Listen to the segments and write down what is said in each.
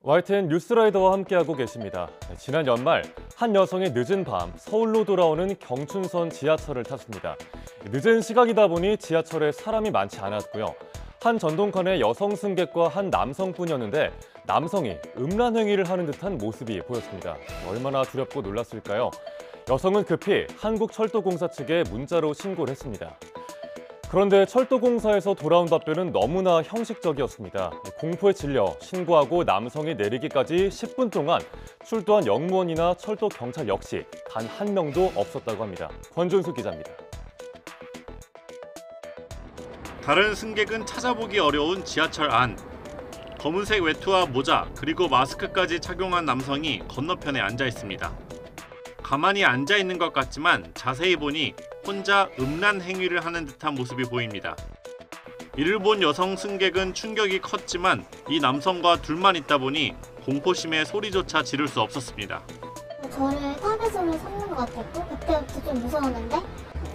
YTN 뉴스라이더와 함께하고 계십니다. 지난 연말 한 여성이 늦은 밤 서울로 돌아오는 경춘선 지하철을 탔습니다. 늦은 시각이다 보니 지하철에 사람이 많지 않았고요. 한 전동칸에 여성 승객과 한 남성뿐이었는데 남성이 음란 행위를 하는 듯한 모습이 보였습니다. 얼마나 두렵고 놀랐을까요? 여성은 급히 한국철도공사 측에 문자로 신고를 했습니다. 그런데 철도공사에서 돌아온 답변은 너무나 형식적이었습니다. 공포에 질려 신고하고 남성이 내리기까지 10분 동안 출두한 영무원이나 철도경찰 역시 단 한 명도 없었다고 합니다. 권준수 기자입니다. 다른 승객은 찾아보기 어려운 지하철 안. 검은색 외투와 모자 그리고 마스크까지 착용한 남성이 건너편에 앉아 있습니다. 가만히 앉아 있는 것 같지만 자세히 보니 혼자 음란 행위를 하는 듯한 모습이 보입니다. 이를 본 여성 승객은 충격이 컸지만 이 남성과 둘만 있다 보니 공포심에 소리조차 지를 수 없었습니다. 저를 타겟으로 삼는 것 같았고 그때부터 좀 무서웠는데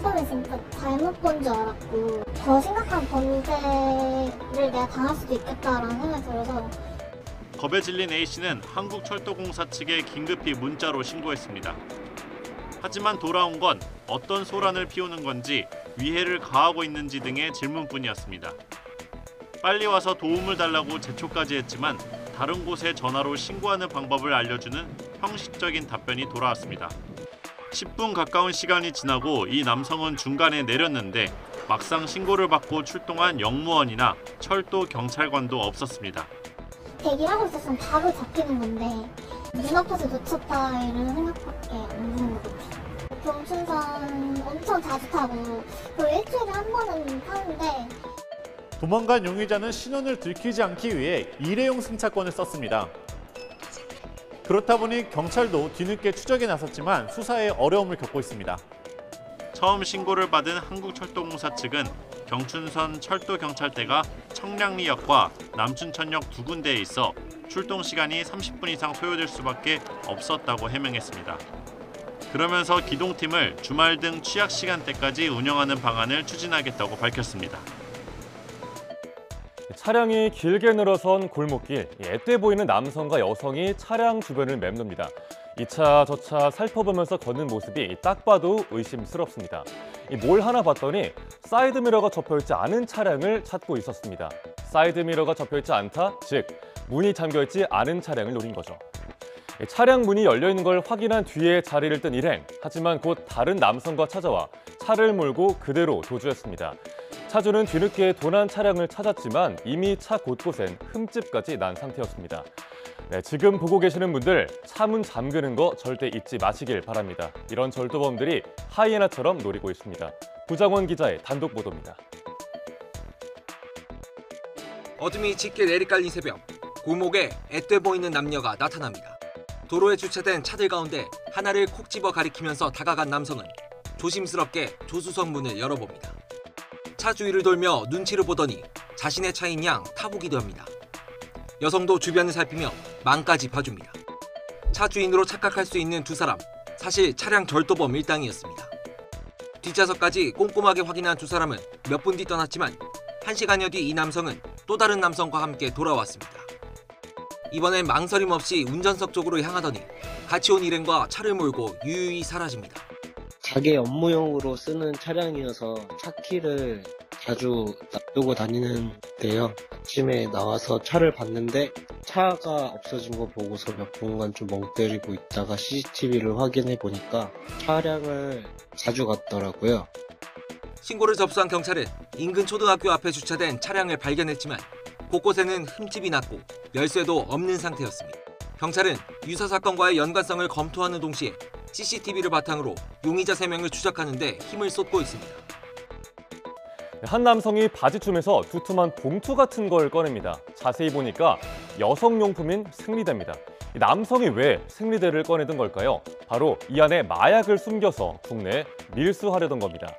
처음에 진짜 잘못 본 줄 알았고 더 심각한 범죄를 내가 당할 수도 있겠다라는 생각이 들어서 겁에 질린 A씨는 한국철도공사 측에 긴급히 문자로 신고했습니다. 하지만 돌아온 건 어떤 소란을 피우는 건지 위해를 가하고 있는지 등의 질문뿐이었습니다. 빨리 와서 도움을 달라고 재촉까지 했지만 다른 곳에 전화로 신고하는 방법을 알려주는 형식적인 답변이 돌아왔습니다. 10분 가까운 시간이 지나고 이 남성은 중간에 내렸는데 막상 신고를 받고 출동한 영무원이나 철도 경찰관도 없었습니다. 대기를 하고 있었으면 바로 잡히는 건데 눈앞에서 놓쳤다 이런 생각밖에 안 드는 것 같아요. 경춘선 엄청 자주 타고 거의 일주일에 한 번은 타는데 도망간 용의자는 신원을 들키지 않기 위해 일회용 승차권을 썼습니다. 그렇다 보니 경찰도 뒤늦게 추적에 나섰지만 수사에 어려움을 겪고 있습니다. 처음 신고를 받은 한국철도공사 측은 경춘선 철도경찰대가 청량리역과 남춘천역 두 군데에 있어 출동 시간이 30분 이상 소요될 수밖에 없었다고 해명했습니다. 그러면서 기동팀을 주말 등 취약 시간대까지 운영하는 방안을 추진하겠다고 밝혔습니다. 차량이 길게 늘어선 골목길, 앳돼 보이는 남성과 여성이 차량 주변을 맴돕니다. 이 차 저 차 살펴보면서 걷는 모습이 딱 봐도 의심스럽습니다. 뭘 하나 봤더니 사이드미러가 접혀있지 않은 차량을 찾고 있었습니다. 사이드미러가 접혀있지 않다? 즉, 문이 잠겨있지 않은 차량을 노린 거죠. 차량 문이 열려있는 걸 확인한 뒤에 자리를 뜬 일행. 하지만 곧 다른 남성과 찾아와 차를 몰고 그대로 도주했습니다. 차주는 뒤늦게 도난 차량을 찾았지만 이미 차 곳곳엔 흠집까지 난 상태였습니다. 네, 지금 보고 계시는 분들 차 문 잠그는 거 절대 잊지 마시길 바랍니다. 이런 절도범들이 하이에나처럼 노리고 있습니다. 부장원 기자의 단독 보도입니다. 어둠이 짙게 내리깔린 새벽, 골목에 앳돼 보이는 남녀가 나타납니다. 도로에 주차된 차들 가운데 하나를 콕 집어 가리키면서 다가간 남성은 조심스럽게 조수석 문을 열어봅니다. 차 주위를 돌며 눈치를 보더니 자신의 차인 양 타보기도 합니다. 여성도 주변을 살피며 망까지 봐줍니다. 차 주인으로 착각할 수 있는 두 사람, 사실 차량 절도범 일당이었습니다. 뒷좌석까지 꼼꼼하게 확인한 두 사람은 몇 분 뒤 떠났지만 1시간여 뒤 이 남성은 또 다른 남성과 함께 돌아왔습니다. 이번엔 망설임 없이 운전석 쪽으로 향하더니 같이 온 일행과 차를 몰고 유유히 사라집니다. 자기 업무용으로 쓰는 차량이어서 차키를 자주 놔두고 다니는데요. 아침에 나와서 차를 봤는데 차가 없어진 거 보고서 몇 분간 좀 멍 때리고 있다가 CCTV를 확인해 보니까 차량을 자주 갔더라고요. 신고를 접수한 경찰은 인근 초등학교 앞에 주차된 차량을 발견했지만 곳곳에는 흠집이 났고 열쇠도 없는 상태였습니다. 경찰은 유사 사건과의 연관성을 검토하는 동시에 CCTV를 바탕으로 용의자 3명을 추적하는 데 힘을 쏟고 있습니다. 한 남성이 바지춤에서 두툼한 봉투 같은 걸 꺼냅니다. 자세히 보니까 여성용품인 생리대입니다. 남성이 왜 생리대를 꺼내던 걸까요? 바로 이 안에 마약을 숨겨서 국내에 밀수하려던 겁니다.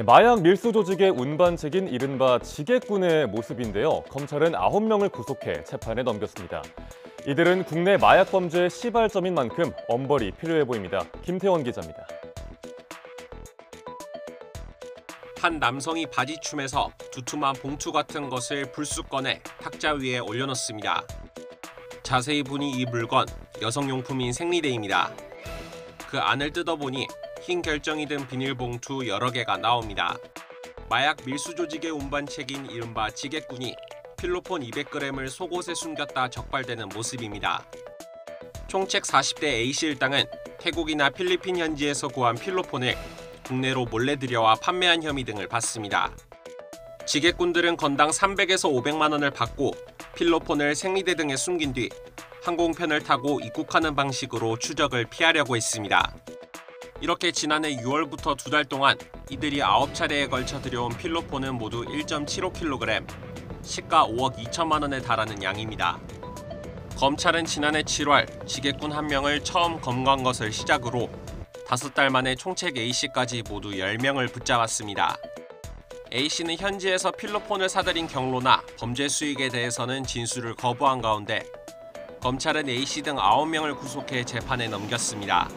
마약 밀수 조직의 운반책인 이른바 지게꾼의 모습인데요. 검찰은 9명을 구속해 재판에 넘겼습니다. 이들은 국내 마약 범죄의 시발점인 만큼 엄벌이 필요해 보입니다. 김태원 기자입니다. 한 남성이 바지춤에서 두툼한 봉투 같은 것을 불쑥 꺼내 탁자 위에 올려놓습니다. 자세히 보니 이 물건 여성용품인 생리대입니다. 그 안을 뜯어보니 흰 결정이 든 비닐봉투 여러 개가 나옵니다. 마약 밀수 조직의 운반책인 이른바 지게꾼이 필로폰 200g을 속옷에 숨겼다 적발되는 모습입니다. 총책 40대 A씨 일당은 태국이나 필리핀 현지에서 구한 필로폰을 국내로 몰래 들여와 판매한 혐의 등을 받습니다. 지게꾼들은 건당 300에서 500만 원을 받고 필로폰을 생리대 등에 숨긴 뒤 항공편을 타고 입국하는 방식으로 추적을 피하려고 했습니다. 이렇게 지난해 6월부터 2달 동안 이들이 9차례에 걸쳐 들여온 필로폰은 모두 1.75kg, 시가 5억 2천만 원에 달하는 양입니다. 검찰은 지난해 7월 지게꾼 한 명을 처음 검거한 것을 시작으로 5달 만에 총책 A씨까지 모두 10명을 붙잡았습니다. A씨는 현지에서 필로폰을 사들인 경로나 범죄 수익에 대해서는 진술을 거부한 가운데 검찰은 A씨 등 9명을 구속해 재판에 넘겼습니다.